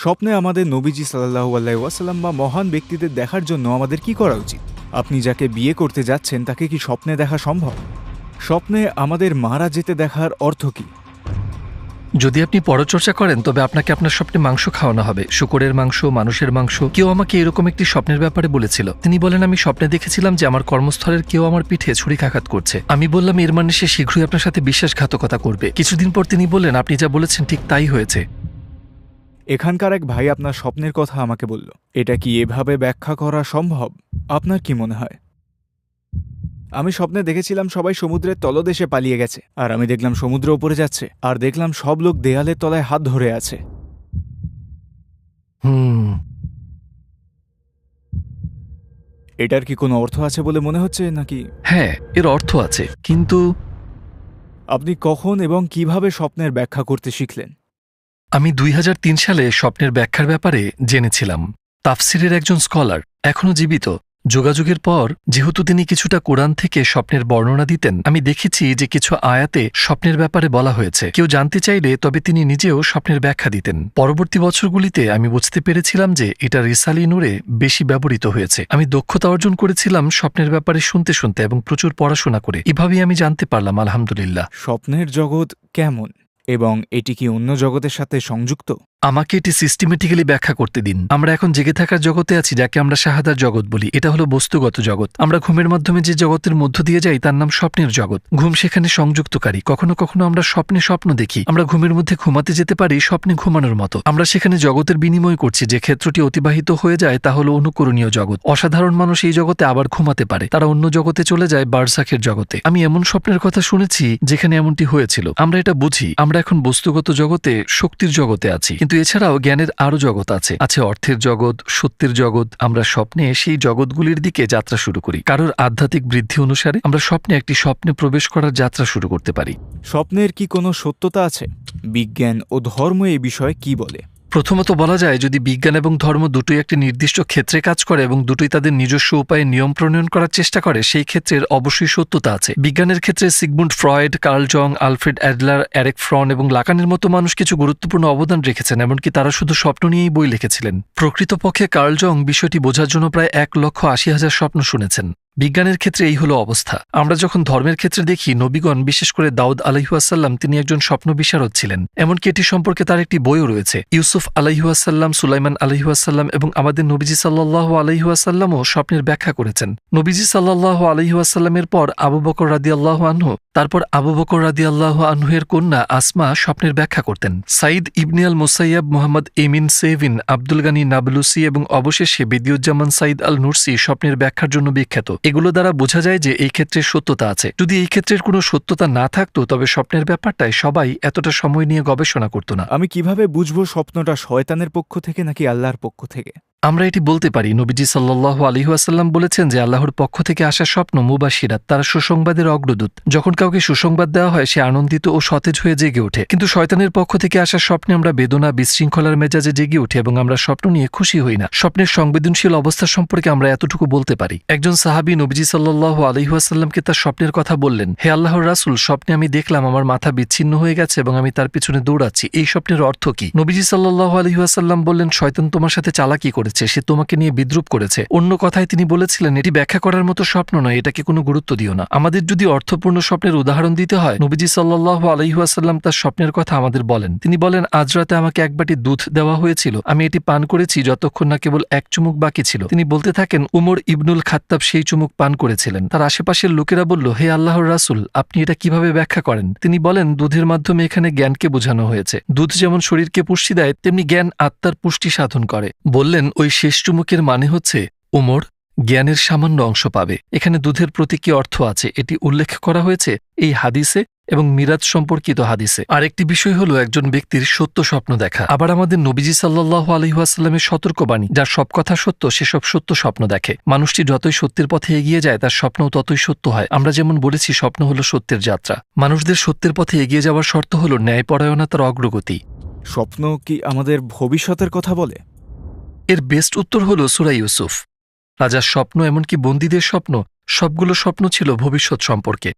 স্বপ্নে আমাদের নবীজি সাল্লাল্লাহু আলাইহি ওয়াসাল্লাম বা মহান ব্যক্তিদের দেখার জন্য আমাদের কি করা উচিত? আপনি যাকে বিয়ে করতে যাচ্ছেন তাকে কি স্বপ্নে দেখা সম্ভব? স্বপ্নে আমাদের মারা যেতে দেখার অর্থ কি? যদি আপনি পরচর্চা করেন তবে আপনাকে আপনার স্বপ্নে মাংস খাওয়ানো হবে, শূকরের মাংস, মানুষের মাংস। কেউ আমাকে এরকম একটি স্বপ্নের ব্যাপারে বলেছিল। তিনি বলেন, আমি স্বপ্নে দেখেছিলাম যে আমার কর্মস্থলের কেউ আমার পিঠে ছুরিকাঘাত করছে। আমি বললাম, এর মানে সে শীঘ্রই আপনার সাথে বিশ্বাসঘাতকতা করবে। কিছুদিন পর তিনি বললেন, আপনি যা বলেছেন ঠিক তাই হয়েছে। এখানকার এক ভাই আপনার স্বপ্নের কথা আমাকে বলল। এটা কি এভাবে ব্যাখ্যা করা সম্ভব? আপনার কি মনে হয়? আমি স্বপ্নে দেখেছিলাম সবাই সমুদ্রের তলদেশে পালিয়ে গেছে, আর আমি দেখলাম সমুদ্র উপরে যাচ্ছে, আর দেখলাম সব লোক দেয়ালের তলায় হাত ধরে আছে। এটার কি কোনো অর্থ আছে বলে মনে হচ্ছে নাকি? হ্যাঁ, এর অর্থ আছে, কিন্তু আপনি কখন এবং কিভাবে স্বপ্নের ব্যাখ্যা করতে শিখলেন? আমি ২০০৩ সালে স্বপ্নের ব্যাখ্যার ব্যাপারে জেনেছিলাম। তাফসিরের একজন স্কলার, এখনও জীবিত। যোগাযোগের পর যেহেতু তিনি কিছুটা কোরআন থেকে স্বপ্নের বর্ণনা দিতেন, আমি দেখেছি যে কিছু আয়াতে স্বপ্নের ব্যাপারে বলা হয়েছে। কেউ জানতে চাইলে তবে তিনি নিজেও স্বপ্নের ব্যাখ্যা দিতেন। পরবর্তী বছরগুলিতে আমি বুঝতে পেরেছিলাম যে এটা রিসালি নূরে বেশি ব্যবহৃত হয়েছে। আমি দক্ষতা অর্জন করেছিলাম স্বপ্নের ব্যাপারে শুনতে শুনতে এবং প্রচুর পড়াশোনা করে। এভাবেই আমি জানতে পারলাম, আলহামদুলিল্লাহ। স্বপ্নের জগৎ কেমন এবং এটি কি অন্য জগতের সাথে সংযুক্ত? আমাকে এটি সিস্টেমেটিক্যালি ব্যাখ্যা করতে দিন। আমরা এখন জেগে থাকার জগতে আছি, যাকে আমরা শাহাদার জগৎ বলি। এটা হলো বস্তুগত জগৎ। আমরা ঘুমের মাধ্যমে যে জগতের মধ্য দিয়ে যাই তার নাম স্বপ্নের জগৎ। ঘুম সেখানে সংযুক্তকারী। কখনো কখনো আমরা স্বপ্নে স্বপ্ন দেখি। আমরা ঘুমের মধ্যে ঘুমাতে যেতে পারি স্বপ্নে ঘুমানোর মতো। আমরা সেখানে জগতের বিনিময় করছি। যে ক্ষেত্রটি অতিবাহিত হয়ে যায় তা হলো অনুকরণীয় জগৎ। অসাধারণ মানুষ এই জগতে আবার ঘুমাতে পারে, তারা অন্য জগতে চলে যায়, বারজাখের জগতে। আমি এমন স্বপ্নের কথা শুনেছি যেখানে এমনটি হয়েছিল। আমরা এটা বুঝি। আমরা এখন বস্তুগত জগতে, শক্তির জগতে আছি, কিন্তু এছাড়াও জ্ঞানের আরো জগৎ আছে। অর্থের জগৎ, সত্যের জগৎ। আমরা স্বপ্নে সেই জগৎগুলির দিকে যাত্রা শুরু করি। কারোর আধ্যাত্মিক বৃদ্ধি অনুসারে আমরা স্বপ্নে প্রবেশ করার যাত্রা শুরু করতে পারি। স্বপ্নের কি কোনো সত্যতা আছে? বিজ্ঞান ও ধর্ম এই বিষয়ে কি বলে? প্রথমত বলা যায়, যদি বিজ্ঞান এবং ধর্ম দুটোই একটি নির্দিষ্ট ক্ষেত্রে কাজ করে এবং দুটোই তাদের নিজস্ব উপায়ে নিয়ম প্রণয়ন করার চেষ্টা করে, সেই ক্ষেত্রের অবশ্যই সত্যতা আছে। বিজ্ঞানের ক্ষেত্রে সিগমুন্ড ফ্রয়েড, কার্ল জং, আলফ্রেড অ্যাডলার, এরিক ফ্রন এবং লাকানের মতো মানুষ কিছু গুরুত্বপূর্ণ অবদান রেখেছেন। এমনকি তারা শুধু স্বপ্ন নিয়েই বই লিখেছিলেন। প্রকৃতপক্ষে কার্ল জং বিষয়টি বোঝার জন্য প্রায় ১,৮০,০০০ স্বপ্ন শুনেছেন। বিজ্ঞানের ক্ষেত্রে এই হলো অবস্থা। আমরা যখন ধর্মের ক্ষেত্রে দেখি, নবীগণ, বিশেষ করে দাউদ আলাইহিওয়াসাল্লাম, তিনি একজন স্বপ্ন বিশারদ ছিলেন। এমনকি এটি সম্পর্কে তার একটি বইও রয়েছে। ইউসুফ আলাইহিওয়াসাল্লাম, সুলাইমান আলাইহিওয়াসাল্লাম এবং আমাদের নবীজি সাল্লাল্লাহু আলাইহিওয়াসাল্লামও স্বপ্নের ব্যাখ্যা করেছেন। নবীজি সাল্লাল্লাহু আলাইহিওয়াসাল্লামের পর আবু বকর রাদিয়াল্লাহু আনহু, তারপর আবু বকর রাদিয়াল্লাহু আনহু এর কন্যা আসমা স্বপ্নের ব্যাখ্যা করতেন। সাইদ ইবনে আল মুসাইয়াব, মোহাম্মদ এমিন সেভিন, আব্দুল গানি নাবলুসি এবং অবশেষে বেদিউজ্জামান সাইদ আল নুরসি স্বপ্নের ব্যাখ্যার জন্য বিখ্যাত। এগুলো দ্বারা বোঝা যায় যে এই ক্ষেত্রে সত্যতা আছে। যদি এই ক্ষেত্রের কোনো সত্যতা না থাকতো তবে স্বপ্নের ব্যাপারটায় সবাই এতটা সময় নিয়ে গবেষণা করতো না। আমি কিভাবে বুঝবো স্বপ্নটা শয়তানের পক্ষ থেকে নাকি আল্লাহর পক্ষ থেকে? আমরা এটি বলতে পারি, নবীজি সাল্লাল্লাহু আলাইহি ওয়াসাল্লাম বলেছেন যে আল্লাহর পক্ষ থেকে আসা স্বপ্ন মুবাশিরাত, তারা সুসংবাদের অগ্রদূত। যখন কাউকে সুসংবাদ দেওয়া হয় সে আনন্দিত ও সতেজ হয়ে জেগে ওঠে। কিন্তু শয়তানের পক্ষ থেকে আসা স্বপ্নে আমরা বেদনা, বিশৃঙ্খলার মেজাজে জেগে উঠি এবং আমরা স্বপ্ন নিয়ে খুশি হই না। স্বপ্নের সংবেদনশীল অবস্থা সম্পর্কে আমরা এতটুকু বলতে পারি। একজন সাহাবী নবীজি সাল্লাল্লাহু আলাইহি ওয়াসাল্লামকে তার স্বপ্নের কথা বললেন, হে আল্লাহর রাসূল, স্বপ্নে আমি দেখলাম আমার মাথা বিচ্ছিন্ন হয়ে গেছে এবং আমি তার পিছনে দৌড়াচ্ছি। এই স্বপ্নের অর্থ কি? নবীজি সাল্লাল্লাহু আলাইহি ওয়াসাল্লাম বললেন, শয়তান তোমার সাথে চালাকি করেছে, সে তোমাকে নিয়ে বিদ্রুপ করেছে। অন্য কথায় তিনি বলেছিলেন, এটি ব্যাখ্যা করার মতো স্বপ্ন নয়, এটাকে কোনো গুরুত্ব দিও না। আমাদের যদি অর্থপূর্ণ স্বপ্নের উদাহরণ দিতে হয়, নবীজি সাল্লাল্লাহু আলাইহি ওয়াসাল্লাম তার স্বপ্নের কথা আমাদের বলেন। তিনি বলেন, আজ রাতে আমাকে এক বাটি দুধ দেওয়া হয়েছিল, আমি এটি পান করেছি যতক্ষণ না কেবল এক চুমুক বাকি ছিল। তিনি বলতে থাকেন, উমর ইবনুল খাত্তাব সেই চুমুক পান করেছিলেন। তার আশেপাশের লোকেরা বলল, হে আল্লাহর রাসূল, আপনি এটা কিভাবে ব্যাখ্যা করেন? তিনি বলেন, দুধের মাধ্যমে এখানে জ্ঞানকে বোঝানো হয়েছে। দুধ যেমন শরীরকে পুষ্টি দেয়, তেমনি জ্ঞান আত্মার পুষ্টি সাধন করে। বললেন, ওই শেষ চুমুকের মানে হচ্ছে উমর জ্ঞানের সামান্য অংশ পাবে। এখানে দুধের প্রতি কি অর্থ আছে এটি উল্লেখ করা হয়েছে এই হাদিসে এবং মিরাজ সম্পর্কিত হাদিসে। আরেকটি বিষয় হলো একজন ব্যক্তির সত্য স্বপ্ন দেখা। আবার আমাদের নবীজি সাল্লাল্লাহু আলাইহি ওয়াসাল্লামের সতর্কবাণী, যার সব কথা সত্য সেসব সত্য স্বপ্ন দেখে। মানুষটি যতই সত্যের পথে এগিয়ে যায় তার স্বপ্নও ততই সত্য হয়। আমরা যেমন বলেছি, স্বপ্ন হলো সত্যের যাত্রা। মানুষদের সত্যের পথে এগিয়ে যাওয়ার শর্ত হলো ন্যায়পরায়ণতার অগ্রগতি। স্বপ্ন কি আমাদের ভবিষ্যতের কথা বলে? এর বেস্ট উত্তর হলো সূরা ইউসুফ। রাজার স্বপ্ন, এমনকি বন্দীদের স্বপ্ন, সবগুলো স্বপ্ন ছিল ভবিষ্যৎ সম্পর্কে।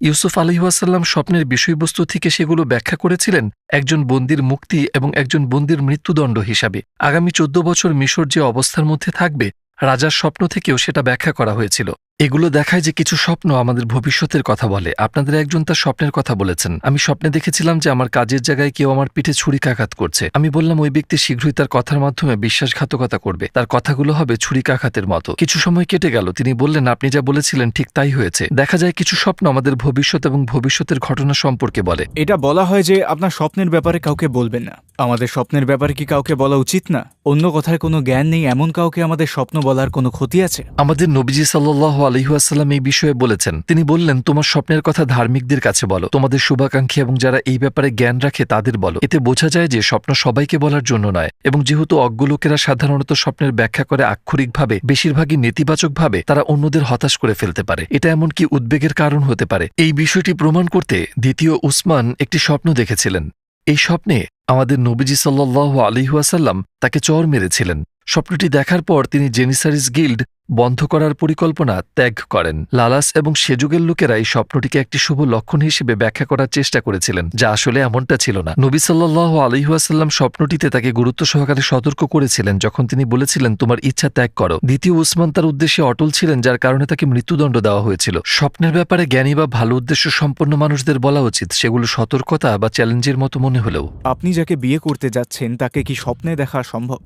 ইউসুফ আলাইহিসসালাম স্বপ্নের বিষয়বস্তু থেকে সেগুলো ব্যাখ্যা করেছিলেন একজন বন্দীর মুক্তি এবং একজন বন্দীর মৃত্যুদণ্ড হিসাবে। আগামী 14 বছর মিশর যে অবস্থার মধ্যে থাকবে, রাজার স্বপ্ন থেকেও সেটা ব্যাখ্যা করা হয়েছিল। এগুলো দেখায় যে কিছু স্বপ্ন আমাদের ভবিষ্যতের কথা বলে। আপনাদের একজন তার স্বপ্নের কথা বলেছেন, আমি স্বপ্নে দেখেছিলাম যে আমার কাজের জায়গায় কেউ আমার পিঠে ছুরিকাঘাত করছে। আমি বললাম ওই ব্যক্তি শীঘ্রই তার কথার মাধ্যমে বিশ্বাসঘাতকতা করবে, তার কথাগুলো হবে ছুরিকাঘাতের মতো। কিছু সময় কেটে গেল, তিনি বললেন আপনি যা বলেছিলেন ঠিক তাই হয়েছে। দেখা যায় কিছু স্বপ্ন আমাদের ভবিষ্যৎ এবং ভবিষ্যতের ঘটনা সম্পর্কে বলে। এটা বলা হয় যে আপনার স্বপ্নের ব্যাপারে কাউকে বলবেন না। আমাদের স্বপ্নের ব্যাপারে কি কাউকে বলা উচিত না? অন্য কথায় কোনো জ্ঞান নেই এমন কাউকে আমাদের স্বপ্ন বলার কোনো ক্ষতি আছে? আমাদের নবীজি সাল্লাল্লাহু আলাইহি ওয়াসাল্লাম এই বিষয়ে বলেছেন। তিনি বললেন তোমার স্বপ্নের কথা ধার্মিকদের কাছে বলো, তোমাদের শুভাকাঙ্ক্ষী এবং যারা এই ব্যাপারে জ্ঞান রাখে তাদের বলো। এতে বোঝা যায় যে স্বপ্ন সবাইকে বলার জন্য নয়, এবং যেহেতু অজ্ঞ লোকেরা সাধারণত স্বপ্নের ব্যাখ্যা করে আক্ষরিকভাবে, বেশিরভাগই নেতিবাচকভাবে, তারা অন্যদের হতাশ করে ফেলতে পারে। এটা এমনকি উদ্বেগের কারণ হতে পারে। এই বিষয়টি প্রমাণ করতে দ্বিতীয় উসমান একটি স্বপ্ন দেখেছিলেন। এই স্বপ্নে আমাদের নবীজি সাল্লাল্লাহু আলাইহি ওয়াসাল্লাম তাকে চর মেরেছিলেন। স্বপ্নটি দেখার পর তিনি জেনিসারিস গিল্ড বন্ধ করার পরিকল্পনা ত্যাগ করেন। লালাস এবং সেযুগের লোকেরা এই স্বপ্নটিকে একটি শুভ লক্ষণ হিসেবে ব্যাখ্যা করার চেষ্টা করেছিলেন, যা আসলে এমনটা ছিল না। নবী সাল্লাল্লাহু আলাইহি ওয়াসাল্লাম স্বপ্নটিতে তাকে গুরুত্ব সহকারে সতর্ক করেছিলেন যখন তিনি বলেছিলেন তোমার ইচ্ছা ত্যাগ করো। দ্বিতীয় উসমান তার উদ্দেশ্যে অটল ছিলেন, যার কারণে তাকে মৃত্যুদণ্ড দেওয়া হয়েছিল। স্বপ্নের ব্যাপারে জ্ঞানী বা ভালো উদ্দেশ্য সম্পন্ন মানুষদের বলা উচিত, সেগুলো সতর্কতা বা চ্যালেঞ্জের মতো মনে হলেও। আপনি যাকে বিয়ে করতে যাচ্ছেন তাকে কি স্বপ্নে দেখা সম্ভব?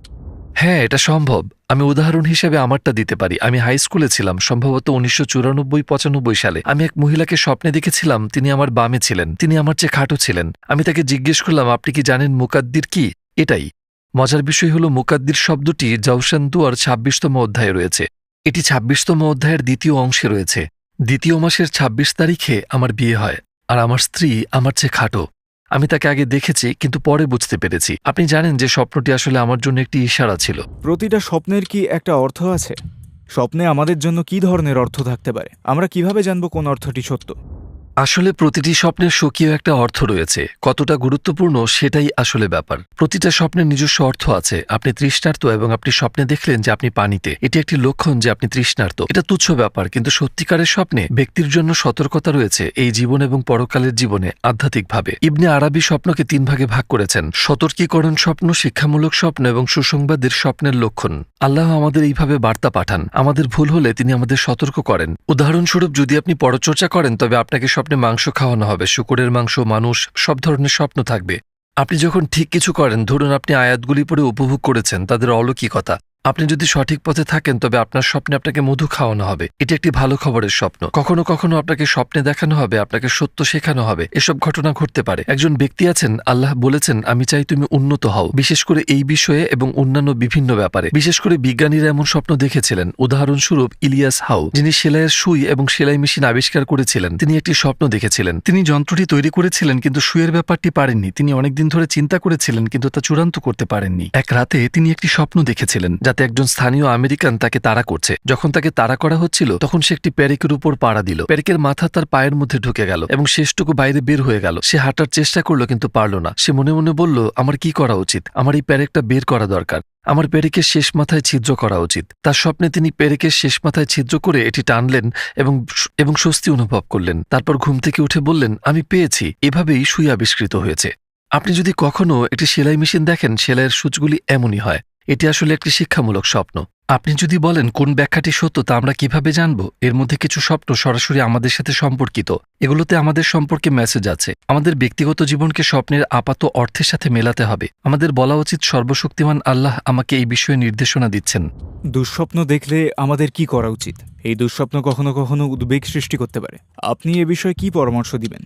হ্যাঁ, এটা সম্ভব। আমি উদাহরণ হিসেবে আমারটা দিতে পারি। আমি হাই স্কুলে ছিলাম, সম্ভবত 1994-95 সালে। আমি এক মহিলাকে স্বপ্নে দেখেছিলাম, তিনি আমার বামে ছিলেন, তিনি আমার চেয়ে খাটো ছিলেন। আমি তাকে জিজ্ঞেস করলাম আপনি কি জানেন মুকাদ্দির কি? এটাই মজার বিষয় হলো মুকাদ্দির শব্দটি জাওশান দুয়ার 26তম অধ্যায়ে রয়েছে। এটি 26তম অধ্যায়ের দ্বিতীয় অংশে রয়েছে। দ্বিতীয় মাসের 26 তারিখে আমার বিয়ে হয়, আর আমার স্ত্রী আমার চেয়ে খাটো। আমি তাকে আগে দেখেছি, কিন্তু পরে বুঝতে পেরেছি। আপনি জানেন যে স্বপ্নটি আসলে আমার জন্য একটি ইশারা ছিল। প্রতিটা স্বপ্নের কি একটা অর্থ আছে? স্বপ্নে আমাদের জন্য কি ধরনের অর্থ থাকতে পারে? আমরা কিভাবে জানব কোন অর্থটি সত্য? আসলে প্রতিটি স্বপ্নের স্বকীয় একটা অর্থ রয়েছে। কতটা গুরুত্বপূর্ণ সেটাই আসলে ব্যাপার। প্রতিটা স্বপ্নের নিজস্ব অর্থ আছে। আপনি তৃষ্ণার্ত এবং আপনি স্বপ্নে দেখলেন যে আপনি পানিতে, এটি একটি লক্ষণ যে আপনি তৃষ্ণার্ত। এটা তুচ্ছ ব্যাপার, কিন্তু সত্যিকারের স্বপ্নে ব্যক্তির জন্য সতর্কতা রয়েছে এই জীবন এবং পরকালের জীবনে আধ্যাত্মিকভাবে। ইবনে আরাবী স্বপ্নকে 3 ভাগে ভাগ করেছেন: সতর্কীকরণ স্বপ্ন, শিক্ষামূলক স্বপ্ন এবং সুসংবাদের স্বপ্নের লক্ষণ। আল্লাহ আমাদের এইভাবে বার্তা পাঠান। আমাদের ভুল হলে তিনি আমাদের সতর্ক করেন। উদাহরণস্বরূপ, যদি আপনি পরচর্চা করেন তবে আপনাকে স্বপ্নে মাংস খাওয়ানো হবে, শুকরের মাংস, মানুষ, সব ধরনের স্বপ্ন থাকবে। আপনি যখন ঠিক কিছু করেন, ধরুন আপনি আয়াতগুলি পড়ে উপভোগ করেছেন তাদের অলৌকিকতা, আপনি যদি সঠিক পথে থাকেন তবে আপনার স্বপ্নে আপনাকে মধু খাওয়ানো হবে। এটি একটি ভালো খবরের স্বপ্ন। কখনো কখনো আপনাকে স্বপ্নে দেখানো হবে, আপনাকে সত্য শেখানো হবে। এসব ঘটনা ঘটতে পারে। একজন ব্যক্তি আছেন, আল্লাহ বলেছেন আমি চাই তুমি উন্নত হও, বিশেষ করে এই বিষয়ে এবং অন্যান্য বিভিন্ন ব্যাপারে। বিশেষ করে বিজ্ঞানীরা এমন স্বপ্ন দেখেছিলেন। উদাহরণস্বরূপ ইলিয়াস হাউ, যিনি সেলাইয়ের সুই এবং সেলাই মেশিন আবিষ্কার করেছিলেন, তিনি একটি স্বপ্ন দেখেছিলেন। তিনি যন্ত্রটি তৈরি করেছিলেন কিন্তু সুইয়ের ব্যাপারটি পারেননি। তিনি অনেকদিন ধরে চিন্তা করেছিলেন কিন্তু তা চূড়ান্ত করতে পারেননি। এক রাতে তিনি একটি স্বপ্ন দেখেছিলেন যাতে একজন স্থানীয় আমেরিকান তাকে তাড়া করছে। যখন তাকে তাড়া করা হচ্ছিল তখন সে একটি পেরেকের উপর পাড়া দিল। পেরেকের মাথা তার পায়ের মধ্যে ঢুকে গেল এবং শেষটুকু বাইরে বের হয়ে গেল। সে হাঁটার চেষ্টা করলো কিন্তু পারল না। সে মনে মনে বলল আমার কি করা উচিত? আমার এই পেরেকটা বের করা দরকার। আমার পেরেকের শেষ মাথায় ছিদ্র করা উচিত। তার স্বপ্নে তিনি পেরেকের শেষ মাথায় ছিদ্র করে এটি টানলেন এবং স্বস্তি অনুভব করলেন। তারপর ঘুম থেকে উঠে বললেন আমি পেয়েছি। এভাবেই সুই আবিষ্কৃত হয়েছে। আপনি যদি কখনো একটি সেলাই মেশিন দেখেন, সেলাইয়ের সূচগুলি এমনই হয়। এটি আসলে একটি শিক্ষামূলক স্বপ্ন। আপনি যদি বলেন কোন ব্যাখ্যাটি সত্য তা আমরা কিভাবে জানব? এর মধ্যে কিছু স্বপ্ন সরাসরি আমাদের সাথে সম্পর্কিত। এগুলোতে আমাদের সম্পর্কে মেসেজ আছে। আমাদের ব্যক্তিগত জীবনকে স্বপ্নের আপাত অর্থের সাথে মেলাতে হবে। আমাদের বলা উচিত সর্বশক্তিমান আল্লাহ আমাকে এই বিষয়ে নির্দেশনা দিচ্ছেন। দুঃস্বপ্ন দেখলে আমাদের কি করা উচিত? এই দুঃস্বপ্ন কখনো কখনো উদ্বেগ সৃষ্টি করতে পারে। আপনি এ বিষয়ে কি পরামর্শ দিবেন?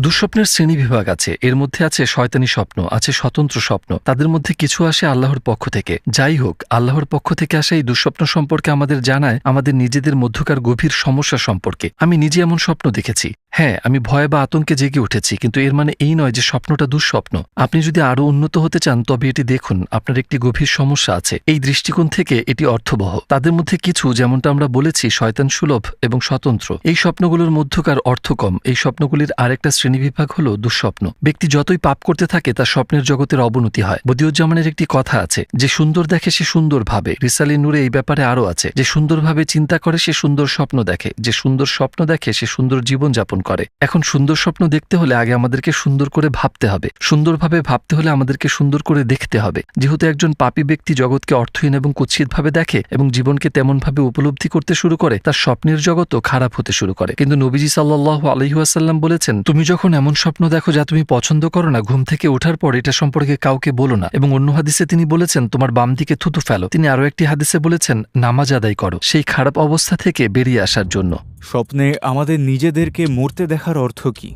দুঃস্বপ্নের শ্রেণীবিভাগ আছে। এর মধ্যে আছে শয়তানি স্বপ্ন, আছে স্বতন্ত্র স্বপ্ন। তাদের মধ্যে কিছু আসে আল্লাহর পক্ষ থেকে। যাই হোক, আল্লাহর পক্ষ থেকে আসা এই দুঃস্বপ্ন সম্পর্কে আমাদের জানায় আমাদের নিজেদের মধ্যকার গভীর সমস্যা সম্পর্কে। আমি নিজে এমন স্বপ্ন দেখেছি। হ্যাঁ, আমি ভয় বা আতঙ্কে জেগে উঠেছি, কিন্তু এর মানে এই নয় যে স্বপ্নটা দুঃস্বপ্ন। আপনি যদি আরও উন্নত হতে চান তবে এটি দেখুন, আপনার একটি গভীর সমস্যা আছে। এই দৃষ্টিকোণ থেকে এটি অর্থবহ। তাদের মধ্যে কিছু, যেমনটা আমরা বলেছি, শয়তান সুলভ এবং স্বতন্ত্র। এই স্বপ্নগুলোর মধ্যকার অর্থ কম। এই স্বপ্নগুলির আরেকটা শ্রেণীবিভাগ হল দুঃস্বপ্ন। ব্যক্তি যতই পাপ করতে থাকে তার স্বপ্নের জগতের অবনতি হয়। বদিউজ্জামানের একটি কথা আছে, যে সুন্দর দেখে সে সুন্দর ভাবে। রিসালে নূরে এই ব্যাপারে আরও আছে, যে সুন্দরভাবে চিন্তা করে সে সুন্দর স্বপ্ন দেখে, যে সুন্দর স্বপ্ন দেখে সে সুন্দর জীবনযাপন করে। এখন সুন্দর স্বপ্ন দেখতে হলে আগে আমাদেরকে সুন্দর করে ভাবতে হবে, সুন্দরভাবে ভাবতে হলে আমাদেরকে সুন্দর করে দেখতে হবে। যেহেতু একজন পাপী ব্যক্তি জগৎকে অর্থহীন এবং কুৎসিতভাবে দেখে এবং জীবনকে তেমনভাবে উপলব্ধি করতে শুরু করে, তার স্বপ্নের জগৎও খারাপ হতে শুরু করে। কিন্তু নবীজি সাল্লাল্লাহু আলাইহি ওয়াসাল্লাম বলেছেন, তুমি যখন এমন স্বপ্ন দেখো যা তুমি পছন্দ করো না, ঘুম থেকে ওঠার পর এটা সম্পর্কে কাউকে বলো না। এবং অন্য হাদিসে তিনি বলেছেন, তোমার বাম দিকে থুতু ফেলো। তিনি আরও একটি হাদিসে বলেছেন, নামাজ আদায় করো সেই খারাপ অবস্থা থেকে বেরিয়ে আসার জন্য। স্বপ্নে আমাদের নিজেদেরকে মরতে দেখার অর্থ কি?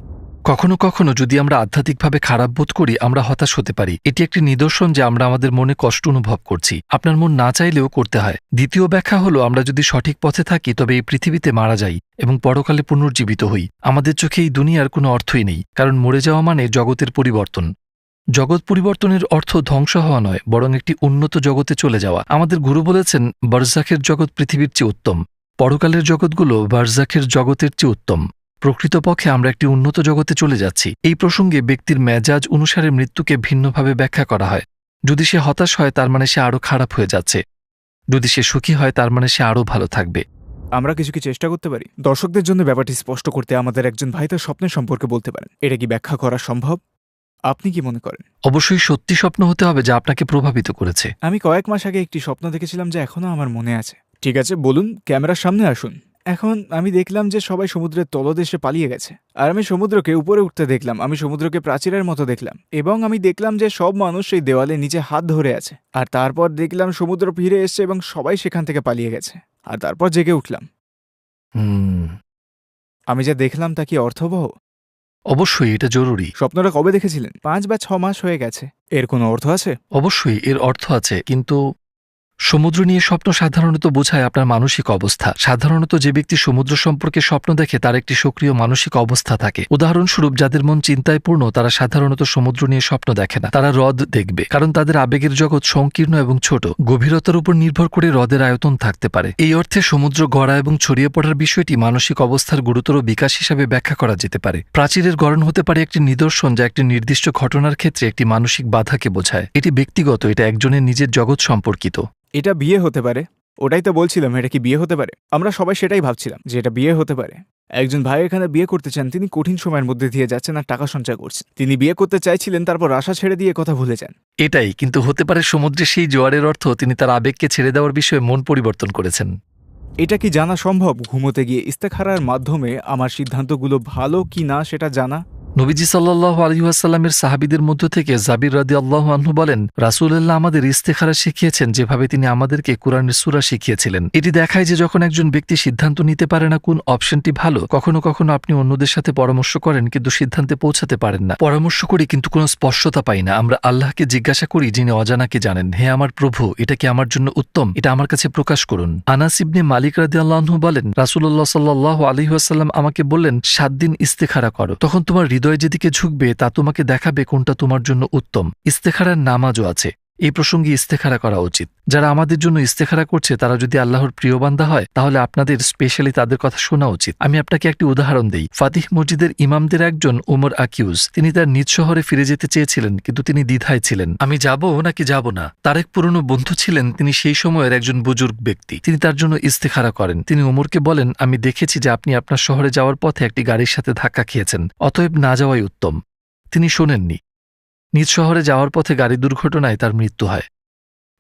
কখনো কখনো যদি আমরা আধ্যাত্মিকভাবে খারাপ বোধ করি, আমরা হতাশ হতে পারি। এটি একটি নিদর্শন যে আমরা আমাদের মনে কষ্ট অনুভব করছি। আপনার মন না চাইলেও করতে হয়। দ্বিতীয় ব্যাখ্যা হলো, আমরা যদি সঠিক পথে থাকি তবে এই পৃথিবীতে মারা যাই এবং পরকালে পুনর্জীবিত হই। আমাদের চোখে এই দুনিয়ার কোনো অর্থই নেই, কারণ মরে যাওয়া মানে জগতের পরিবর্তন। জগৎ পরিবর্তনের অর্থ ধ্বংস হওয়া নয়, বরং একটি উন্নত জগতে চলে যাওয়া। আমাদের গুরু বলেছেন, বারজাখের জগৎ পৃথিবীর চেয়ে উত্তম, পরকালের জগৎগুলো বারজাখের জগতের চেয়ে উত্তম। প্রকৃতপক্ষে আমরা একটি উন্নত জগতে চলে যাচ্ছি। এই প্রসঙ্গে ব্যক্তির মেজাজ অনুসারে মৃত্যুকে ভিন্নভাবে ব্যাখ্যা করা হয়। যদি সে হতাশ হয় তার মানে সে আরও খারাপ হয়ে যাচ্ছে, যদি সে সুখী হয় তার মানে সে আরও ভালো থাকবে। আমরা কিছু কি চেষ্টা করতে পারি দর্শকদের জন্য ব্যাপারটি স্পষ্ট করতে? আমাদের একজন ভাই তার স্বপ্নের সম্পর্কে বলতে পারেন, এটা কি ব্যাখ্যা করা সম্ভব? আপনি কি মনে করেন? অবশ্যই সত্যি স্বপ্ন হতে হবে যা আপনাকে প্রভাবিত করেছে। আমি কয়েক মাস আগে একটি স্বপ্ন দেখেছিলাম যা এখনো আমার মনে আছে। ঠিক আছে, বলুন, ক্যামেরার সামনে আসুন। এখন আমি দেখলাম যে সবাই সমুদ্রের তলদেশে পালিয়ে গেছে, আর আমি সমুদ্রকে উপরে উঠতে দেখলাম। আমি সমুদ্রকে প্রাচীরের মতো দেখলাম, এবং আমি দেখলাম যে সব মানুষ সেই দেওয়ালে নিচে হাত ধরে আছে। আর তারপর দেখলাম সমুদ্র ফিরে এসছে এবং সবাই সেখান থেকে পালিয়ে গেছে। আর তারপর জেগে উঠলাম। আমি যা দেখলাম তা কি অর্থবহ? অবশ্যই এটা জরুরি। স্বপ্নটা কবে দেখেছিলেন? 5 বা 6 মাস হয়ে গেছে। এর কোনো অর্থ আছে? অবশ্যই এর অর্থ আছে, কিন্তু সমুদ্র নিয়ে স্বপ্ন সাধারণত বোঝায় আপনার মানসিক অবস্থা। সাধারণত যে ব্যক্তি সমুদ্র সম্পর্কে স্বপ্ন দেখে তার একটি সক্রিয় মানসিক অবস্থা থাকে। উদাহরণস্বরূপ, যাদের মন চিন্তায় পূর্ণ তারা সাধারণত সমুদ্র নিয়ে স্বপ্ন দেখে না, তারা হ্রদ দেখবে, কারণ তাদের আবেগের জগৎ সংকীর্ণ এবং ছোট। গভীরতার উপর নির্ভর করে হ্রদের আয়তন থাকতে পারে। এই অর্থে সমুদ্র গড়া এবং ছড়িয়ে পড়ার বিষয়টি মানসিক অবস্থার গুরুতর বিকাশ হিসাবে ব্যাখ্যা করা যেতে পারে। প্রাচীরের গড়ন হতে পারে একটি নিদর্শন যা একটি নির্দিষ্ট ঘটনার ক্ষেত্রে একটি মানসিক বাধাকে বোঝায়। এটি ব্যক্তিগত, এটা একজনের নিজের জগৎ সম্পর্কিত। এটা বিয়ে হতে পারে। ওটাই তো বলছিলাম, এটা কি বিয়ে হতে পারে? আমরা সবাই সেটাই ভাবছিলাম যে এটা বিয়ে হতে পারে। একজন ভাই এখানে বিয়ে করতে চান, তিনি কঠিন সময়ের মধ্যে দিয়ে যাচ্ছেন আর টাকা সঞ্চয় করছেন। তিনি বিয়ে করতে চাইছিলেন, তারপর আশা ছেড়ে দিয়ে কথা ভুলে যান। এটাই কিন্তু হতে পারে সমুদ্রে সেই জোয়ারের অর্থ তিনি তার আবেগকে ছেড়ে দেওয়ার বিষয়ে মন পরিবর্তন করেছেন। এটা কি জানা সম্ভব ঘুমোতে গিয়ে ইস্তেখারার মাধ্যমে আমার সিদ্ধান্তগুলো ভালো কি না সেটা জানা? নবীজি সাল্লাল্লাহু আলাইহি ওয়াসাল্লামের সাহাবীদের মধ্য থেকে জাবির রাদিয়াল্লাহু আনহু বলেন, রাসূলুল্লাহ আমাদের ইস্তেখারা শিখিয়েছেন যেভাবে তিনি আমাদেরকে কুরআনের সূরা শিখিয়েছিলেন। এটি দেখায় যে যখন একজন ব্যক্তি সিদ্ধান্ত নিতে পারে না কোন অপশনটি ভালো, কখনো কখনো আপনি অন্যদের সাথে পরামর্শ করেন কিন্তু সিদ্ধান্তে পৌঁছাতে পারেন না। পরামর্শ করি কিন্তু কোনো স্পষ্টতা পাই না। আমরা আল্লাহকে জিজ্ঞাসা করি যিনি অজানাকে জানেন, হে আমার প্রভু, এটা কি আমার জন্য উত্তম? এটা আমার কাছে প্রকাশ করুন। আনাস ইবনে মালিক রাদিয়াল্লাহু আনহু বলেন, রাসূলুল্লাহ সাল্লাল্লাহু আলাইহি ওয়াসাল্লাম আমাকে বললেন, 7 দিন ইস্তেখারা করো, তখন তোমার হৃদয় যেদিকে ঝুঁকবে তা তোমাকে দেখাবে কোনটা তোমার জন্য উত্তম। ইস্তেখারার নামাজও আছে। এই প্রসঙ্গে ইস্তেখারা করা উচিত। যারা আমাদের জন্য ইস্তেখারা করছে তারা যদি আল্লাহর প্রিয় বান্দা হয় তাহলে আপনাদের স্পেশালি তাদের কথা শোনা উচিত। আমি আপনাকে একটি উদাহরণ দেই। ফাতিহ মসজিদের ইমামদের একজন ওমর আকিউজ, তিনি তার নিজ শহরে ফিরে যেতে চেয়েছিলেন, কিন্তু তিনি দ্বিধায় ছিলেন, আমি যাব নাকি যাব না। তার এক পুরনো বন্ধু ছিলেন, তিনি সেই সময়ের একজন বুজুর্গ ব্যক্তি। তিনি তার জন্য ইস্তেখারা করেন। তিনি ওমরকে বলেন, আমি দেখেছি যে আপনি আপনার শহরে যাওয়ার পথে একটি গাড়ির সাথে ধাক্কা খেয়েছেন, অতএব না যাওয়াই উত্তম। তিনি শোনেননি। নিজ শহরে যাওয়ার পথে গাড়ি দুর্ঘটনায় তার মৃত্যু হয়।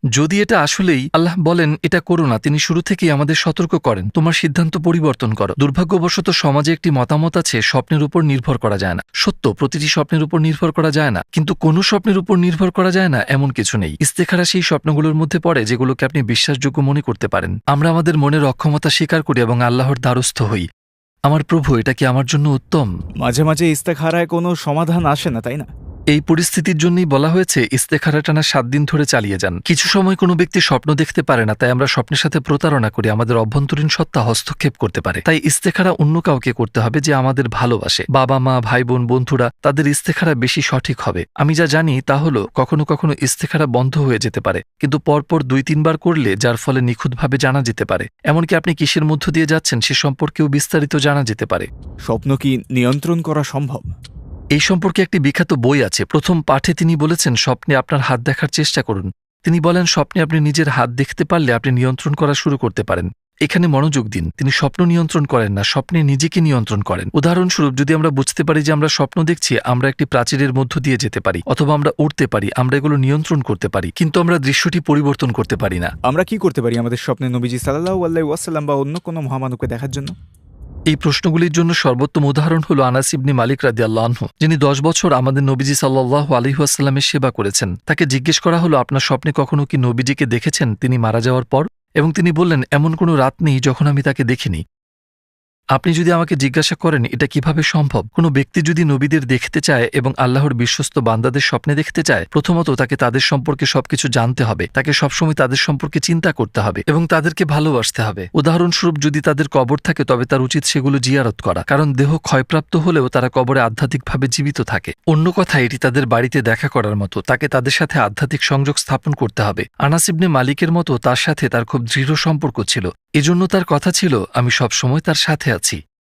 যদি এটা আসলেই আল্লাহ বলেন এটা করো না, তিনি শুরু থেকেই আমাদের সতর্ক করেন, তোমার সিদ্ধান্ত পরিবর্তন করো। দুর্ভাগ্যবশত সমাজে একটি মতামত আছে, স্বপ্নের উপর নির্ভর করা যায় না। সত্য, প্রতিটি স্বপ্নের উপর নির্ভর করা যায় না, কিন্তু কোনো স্বপ্নের উপর নির্ভর করা যায় না এমন কিছু নেই। ইস্তেখারা সেই স্বপ্নগুলোর মধ্যে পড়ে যেগুলোকে আপনি বিশ্বাসযোগ্য মনে করতে পারেন। আমরা আমাদের মনের অক্ষমতা স্বীকার করি এবং আল্লাহর দ্বারস্থ হই। আমার প্রভু, এটা কি আমার জন্য উত্তম? মাঝে মাঝে ইস্তেখারায় কোনো সমাধান আসে না, তাই না? এই পরিস্থিতির জন্যই বলা হয়েছে ইস্তেখারা টানা 7 দিন ধরে চালিয়ে যান। কিছু সময় কোনো ব্যক্তি স্বপ্ন দেখতে পারে না, তাই আমরা স্বপ্নের সাথে প্রতারণা করি, আমাদের অভ্যন্তরীণ সত্তা হস্তক্ষেপ করতে পারে। তাই ইস্তেখারা অন্য কাউকে করতে হবে যে আমাদের ভালোবাসে। বাবা মা, ভাই বোন, বন্ধুরা, তাদের ইস্তেখারা বেশি সঠিক হবে। আমি যা জানি তা হলো কখনো কখনো ইস্তেখারা বন্ধ হয়ে যেতে পারে, কিন্তু পরপর 2-3 বার করলে যার ফলে নিখুঁতভাবে জানা যেতে পারে। এমনকি আপনি কিসের মধ্য দিয়ে যাচ্ছেন সে সম্পর্কেও বিস্তারিত জানা যেতে পারে। স্বপ্ন কি নিয়ন্ত্রণ করা সম্ভব? এই সম্পর্কে একটি বিখ্যাত বই আছে। প্রথম পাঠে তিনি বলেছেন, স্বপ্নে আপনার হাত দেখার চেষ্টা করুন। তিনি বলেন, স্বপ্নে আপনি নিজের হাত দেখতে পারলে আপনি নিয়ন্ত্রণ করা শুরু করতে পারেন। এখানে মনোযোগ দিন। তিনি স্বপ্ন নিয়ন্ত্রণ করেন না, স্বপ্নে নিজেকে নিয়ন্ত্রণ করেন। উদাহরণস্বরূপ, যদি আমরা বুঝতে পারি যে আমরা স্বপ্ন দেখছি, আমরা একটি প্রাচীরের মধ্য দিয়ে যেতে পারি, অথবা আমরা উড়তে পারি, আমরা এগুলো নিয়ন্ত্রণ করতে পারি, কিন্তু আমরা দৃশ্যটি পরিবর্তন করতে পারি না। আমরা কি করতে পারি আমাদের স্বপ্নে নবীজি সাল্লাল্লাহু আলাইহি ওয়াসাল্লাম বা অন্য কোনো মহামানবকে দেখার জন্য? এই প্রশ্নগুলির জন্য সর্বোত্তম উদাহরণ হল আনাস ইবনে মালিক রাদিয়াল্লাহু আনহু, যিনি 10 বছর আমাদের নবীজি সাল্লাল্লাহু আলাইহি ওয়াসাল্লামের সেবা করেছেন। তাকে জিজ্ঞেস করা হলো, আপনার স্বপ্নে কখনো কি নবীজিকে দেখেছেন তিনি মারা যাওয়ার পর? এবং তিনি বললেন, এমন কোনো রাত নেই যখন আমি তাকে দেখিনি। আপনি যদি আমাকে জিজ্ঞাসা করেন এটা কিভাবে সম্ভব, কোনো ব্যক্তি যদি নবীদের দেখতে চায় এবং আল্লাহর বিশ্বস্ত বান্দাদের স্বপ্নে দেখতে চায়, প্রথমত তাকে তাদের সম্পর্কে সবকিছু জানতে হবে, তাকে সবসময় তাদের সম্পর্কে চিন্তা করতে হবে এবং তাদেরকে ভালোবাসতে হবে। উদাহরণস্বরূপ, যদি তাদের কবর থাকে তবে তার উচিত সেগুলো জিয়ারত করা, কারণ দেহ ক্ষয়প্রাপ্ত হলেও তারা কবরে আধ্যাত্মিকভাবে জীবিত থাকে। অন্য কথায়, এটি তাদের বাড়িতে দেখা করার মতো, তাকে তাদের সাথে আধ্যাত্মিক সংযোগ স্থাপন করতে হবে। আনাস ইবনে মালিকের মতো তার সাথে তার খুব দৃঢ় সম্পর্ক ছিল, এজন্য তার কথা ছিল, আমি সবসময় তার সাথে আছি।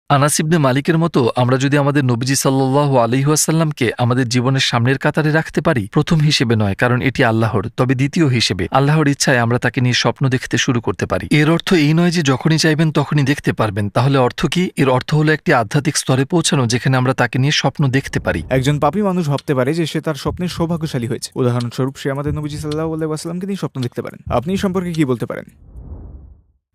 আনাস ইবনে মালিকের মতো আমরা যদি আমাদের নবীজি সাল্লাল্লাহু আলাইহি ওয়াসাল্লামকে আমাদের জীবনের সামনের কাতারে রাখতে পারি, প্রথম হিসেবে নয় কারণ এটি আল্লাহর, তবে দ্বিতীয় হিসেবে আল্লাহর ইচ্ছায় আমরা তাকে নিয়ে স্বপ্ন দেখতে শুরু করতে পারি। এর অর্থ এই নয় যে যখনই চাইবেন তখনই দেখতে পারবেন। তাহলে অর্থ কি? এর অর্থ হলো একটি আধ্যাত্মিক স্তরে পৌঁছানো যেখানে আমরা তাকে নিয়ে স্বপ্ন দেখতে পারি। একজন পাপী মানুষ ভাবতে পারে যে সে তার স্বপ্নের সৌভাগ্যশালী হয়েছে। উদাহরণস্বরূপ, সে আমাদের নবীজি সাল্লাল্লাহু আলাইহি ওয়াসাল্লামকে নিয়ে স্বপ্ন দেখতে পারেন। আপনি এই সম্পর্কে কি বলতে পারেন?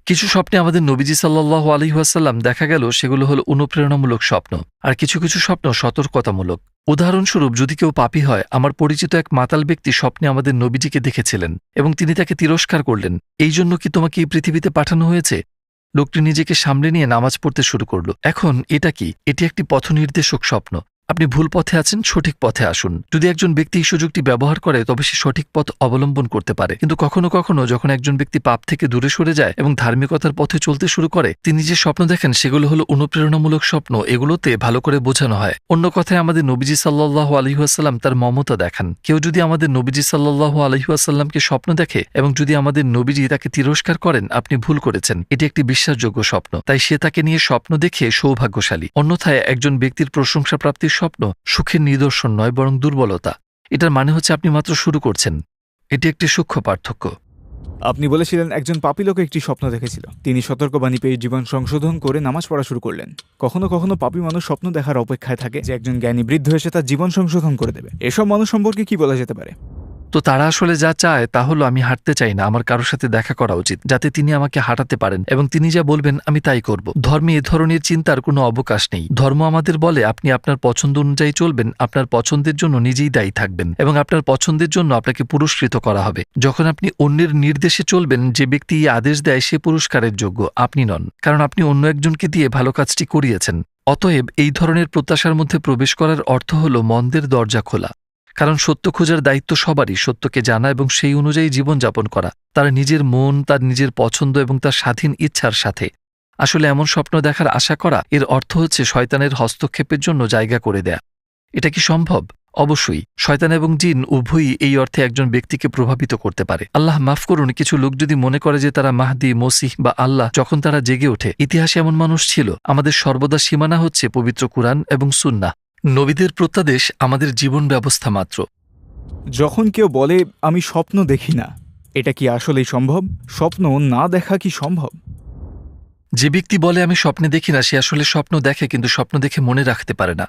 কিছু স্বপ্নে আমাদের নবীজি সাল্লাল্লাহু আলাইহি ওয়াসাল্লাম দেখা গেল সেগুলো হলো অনুপ্রেরণামূলক স্বপ্ন, আর কিছু কিছু স্বপ্ন সতর্কতামূলক। উদাহরণস্বরূপ, যদি কেউ পাপী হয়, আমার পরিচিত এক মাতাল ব্যক্তি স্বপ্নে আমাদের নবীজিকে দেখেছিলেন এবং তিনি তাকে তিরস্কার করলেন, এই জন্য কি তোমাকে এই পৃথিবীতে পাঠানো হয়েছে? লোকটি নিজেকে সামলে নিয়ে নামাজ পড়তে শুরু করল। এখন এটা কি? এটি একটি পথনির্দেশক স্বপ্ন। আপনি ভুল পথে আছেন, সঠিক পথে আসুন। যদি একজন ব্যক্তি এই সুযোগটি ব্যবহার করে তবে সে সঠিক পথ অবলম্বন করতে পারে। কিন্তু কখনো কখনো যখন একজন ব্যক্তি পাপ থেকে দূরে সরে যায় এবং ধার্মিকতার পথে চলতে শুরু করে, তিনি যে স্বপ্ন দেখেন সেগুলো হলো অনুপ্রেরণামূলক স্বপ্ন। এগুলোতে ভালো করে বোঝানো হয়। অন্য কথায়, আমাদের নবীজি সাল্লাল্লাহু আলাইহি ওয়াসাল্লাম তার মমতা দেখান। কেউ যদি আমাদের নবীজি সাল্লাল্লাহু আলাইহি ওয়াসাল্লামকে স্বপ্ন দেখে এবং যদি আমাদের নবীজি তাকে তিরস্কার করেন, আপনি ভুল করেছেন, এটি একটি বিশ্বাসযোগ্য স্বপ্ন, তাই সে তাকে নিয়ে স্বপ্ন দেখে সৌভাগ্যশালী। অন্যথায় একজন ব্যক্তির প্রশংসা প্রাপ্তির স্বপ্ন সুখের নিদর্শন নয়, বরং দুর্বলতা। এটার মানে হচ্ছে আপনি মাত্র শুরু করছেন। এটি একটি সূক্ষ্ম পার্থক্য। আপনি বলেছিলেন একজন পাপী লোক একটি স্বপ্ন দেখেছিল। তিনি সতর্কবাণী পেয়ে জীবন সংশোধন করে নামাজ পড়া শুরু করলেন। কখনো কখনো পাপী মানুষ স্বপ্ন দেখার অপেক্ষায় থাকে যে একজন জ্ঞানী বৃদ্ধ এসে তার জীবন সংশোধন করে দেবে। এসব মানুষ সম্পর্কে কি বলা যেতে পারে? তো তারা আসলে যা চায় তা হলো, আমি হাঁটতে চাই না, আমার কারোর সাথে দেখা করা উচিত যাতে তিনি আমাকে হাঁটাতে পারেন, এবং তিনি যা বলবেন আমি তাই করব। ধর্মে এ ধরনের চিন্তার কোনো অবকাশ নেই। ধর্ম আমাদের বলে আপনি আপনার পছন্দ অনুযায়ী চলবেন, আপনার পছন্দের জন্য নিজেই দায়ী থাকবেন, এবং আপনার পছন্দের জন্য আপনাকে পুরস্কৃত করা হবে। যখন আপনি অন্যের নির্দেশে চলবেন, যে ব্যক্তি এই আদেশ দেয় সে পুরস্কারের যোগ্য, আপনি নন, কারণ আপনি অন্য একজনকে দিয়ে ভালো কাজটি করিয়েছেন। অতএব এই ধরনের প্রত্যাশার মধ্যে প্রবেশ করার অর্থ হল মন্দের দরজা খোলা, কারণ সত্য খোঁজার দায়িত্ব সবারই, সত্যকে জানা এবং সেই অনুযায়ী জীবনযাপন করা, তার নিজের মন, তার নিজের পছন্দ এবং তার স্বাধীন ইচ্ছার সাথে। আসলে এমন স্বপ্ন দেখার আশা করা, এর অর্থ হচ্ছে শয়তানের হস্তক্ষেপের জন্য জায়গা করে দেয়া। এটা কি সম্ভব? অবশ্যই। শয়তান এবং জিন উভয়ই এই অর্থে একজন ব্যক্তিকে প্রভাবিত করতে পারে। আল্লাহ মাফ করুন, কিছু লোক যদি মনে করে যে তারা মাহদি, মসিহ বা আল্লাহ, যখন তারা জেগে ওঠে। ইতিহাসে এমন মানুষ ছিল। আমাদের সর্বদা সীমানা হচ্ছে পবিত্র কুরআন এবং সুন্নাহ। নবীদের প্রত্যাদেশ আমাদের জীবন ব্যবস্থা মাত্র। যখন কেউ বলে আমি স্বপ্ন দেখি না, এটা কি আসলেই সম্ভব? স্বপ্ন না দেখা কি সম্ভব? যে ব্যক্তি বলে আমি স্বপ্নে দেখি না, সে আসলে স্বপ্ন দেখে, কিন্তু স্বপ্ন দেখে মনে রাখতে পারে না।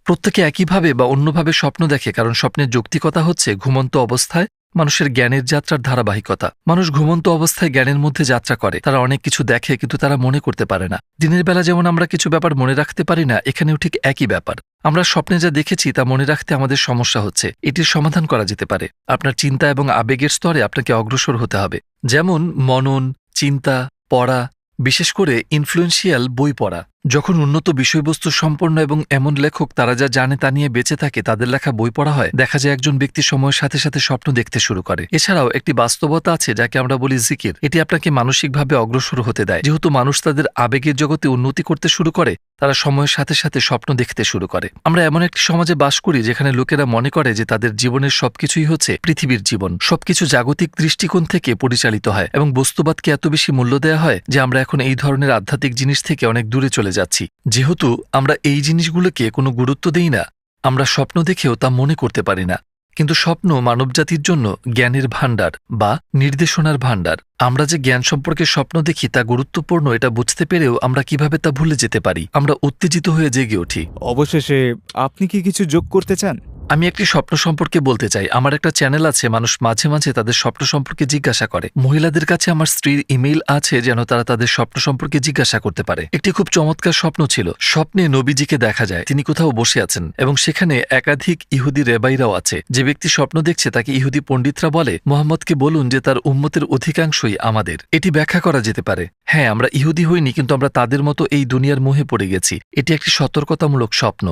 প্রত্যেকে একইভাবে বা অন্যভাবে স্বপ্ন দেখে, কারণ স্বপ্নের যৌক্তিকতা হচ্ছে ঘুমন্ত অবস্থায় মানুষের জ্ঞানের যাত্রার ধারাবাহিকতা। মানুষ ঘুমন্ত অবস্থায় জ্ঞানের মধ্যে যাত্রা করে। তারা অনেক কিছু দেখে, কিন্তু তারা মনে করতে পারে না। দিনের বেলা যেমন আমরা কিছু ব্যাপার মনে রাখতে পারি না, এখানেও ঠিক একই ব্যাপার। আমরা স্বপ্নে যা দেখেছি তা মনে রাখতে আমাদের সমস্যা হচ্ছে। এটির সমাধান করা যেতে পারে। আপনার চিন্তা এবং আবেগের স্তরে আপনাকে অগ্রসর হতে হবে, যেমন মনন, চিন্তা, পড়া, বিশেষ করে ইনফ্লুয়েন্সিয়াল বই পড়া। যখন উন্নত বিষয়বস্তু সম্পন্ন এবং এমন লেখক তারা যা জানে তা নিয়ে বেঁচে থাকে, তাদের লেখা বই পড়া হয়, দেখা যায় একজন ব্যক্তি সময়ের সাথে সাথে স্বপ্ন দেখতে শুরু করে। এছাড়াও একটি বাস্তবতা আছে যাকে আমরা বলি জিকির। এটি আপনাকে মানসিকভাবে অগ্রসর হতে দেয়। যেহেতু মানুষ তাদের আবেগের জগতে উন্নতি করতে শুরু করে, তারা সময়ের সাথে সাথে স্বপ্ন দেখতে শুরু করে। আমরা এমন একটি সমাজে বাস করি যেখানে লোকেরা মনে করে যে তাদের জীবনের সবকিছুই হচ্ছে পৃথিবীর জীবন। সবকিছু জাগতিক দৃষ্টিকোণ থেকে পরিচালিত হয় এবং বস্তুবাদকে এত বেশি মূল্য দেওয়া হয় যে আমরা এখন এই ধরনের আধ্যাত্মিক জিনিস থেকে অনেক দূরে চলে যাচ্ছি। যেহেতু আমরা এই জিনিসগুলোকে কোনো গুরুত্ব দেই না, আমরা স্বপ্ন দেখেও তা মনে করতে পারি না। কিন্তু স্বপ্ন মানবজাতির জন্য জ্ঞানের ভাণ্ডার বা নির্দেশনার ভাণ্ডার। আমরা যে জ্ঞান সম্পর্কে স্বপ্ন দেখি তা গুরুত্বপূর্ণ, এটা বুঝতে পেরেও আমরা কিভাবে তা ভুলে যেতে পারি। আমরা উত্তেজিত হয়ে জেগে উঠি। অবশেষে আপনি কি কিছু যোগ করতে চান? আমি একটি স্বপ্ন সম্পর্কে বলতে চাই। আমার একটা চ্যানেল আছে, মানুষ মাঝে মাঝে তাদের স্বপ্ন সম্পর্কে জিজ্ঞাসা করে। মহিলাদের কাছে আমার স্ত্রীর ইমেইল আছে যেন তারা তাদের স্বপ্ন সম্পর্কে জিজ্ঞাসা করতে পারে। একটি খুব চমৎকার স্বপ্ন ছিল। স্বপ্নে নবীজিকে দেখা যায়, তিনি কোথাও বসে আছেন এবং সেখানে একাধিক ইহুদি রেবাইরাও আছে। যে ব্যক্তি স্বপ্ন দেখছে তাকে ইহুদি পণ্ডিতরা বলে, মোহাম্মদকে বলুন যে তার উম্মতের অধিকাংশই আমাদের। এটি ব্যাখ্যা করা যেতে পারে, হ্যাঁ আমরা ইহুদি হইনি, কিন্তু আমরা তাদের মতো এই দুনিয়ার মোহে পড়ে গেছি। এটি একটি সতর্কতামূলক স্বপ্ন।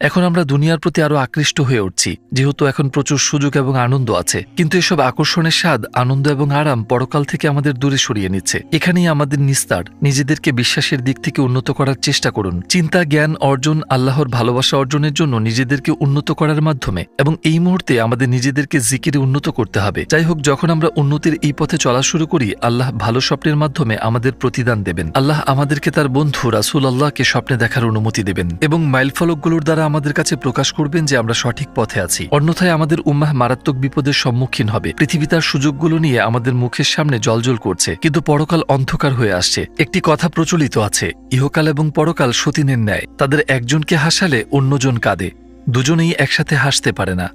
এখন আমরা দুনিয়ার প্রতি আরো আকৃষ্ট হয়ে উঠছি, যেহেতু এখন প্রচুর সুযোগ এবং আনন্দ আছে। কিন্তু এসব আকর্ষণের স্বাদ, আনন্দ এবং আরাম পরকাল থেকে আমাদের দূরে সরিয়ে নিচ্ছে। এখানেই আমাদের নিস্তার। নিজেদেরকে বিশ্বাসের দিক থেকে উন্নত করার চেষ্টা করুন। চিন্তা, জ্ঞান অর্জন, আল্লাহর ভালোবাসা অর্জনের জন্য নিজেদেরকে উন্নত করার মাধ্যমে, এবং এই মুহূর্তে আমাদের নিজেদেরকে জিকিরে উন্নত করতে হবে। যাই হোক, যখন আমরা উন্নতির এই পথে চলা শুরু করি, আল্লাহ ভালো স্বপ্নের মাধ্যমে আমাদের প্রতিদান দেবেন। আল্লাহ আমাদেরকে তার বন্ধু রাসূল আল্লাহকে স্বপ্নে দেখার অনুমতি দেবেন এবং মাইলফলকগুলোর দ্বারা আমাদের কাছে প্রকাশ করবেন যে আমরা সঠিক পথে আছি। অন্যথায় আমাদের উম্মাহ মারাত্মক বিপদের সম্মুখীন হবে। পৃথিবী তার সুযোগগুলো নিয়ে আমাদের মুখের সামনে জ্বলজ্বল করছে, কিন্তু পরকাল অন্ধকার হয়ে আসছে। একটি কথা প্রচলিত আছে, ইহকাল এবং পরকাল সতীনের ন্যায়। তাদের একজনকে হাসালে অন্যজন কাঁদে, দুজনেই একসাথে হাসতে পারে না।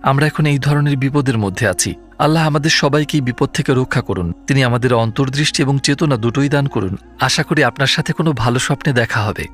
আমরা এখন এই ধরনের বিপদের মধ্যে আছি। আল্লাহ আমাদের সবাইকেই বিপদ থেকে রক্ষা করুন। তিনি আমাদের অন্তর্দৃষ্টি এবং চেতনা দুটোই দান করুন। আশা করি আপনার সাথে কোনো ভালো স্বপ্নে দেখা হবে।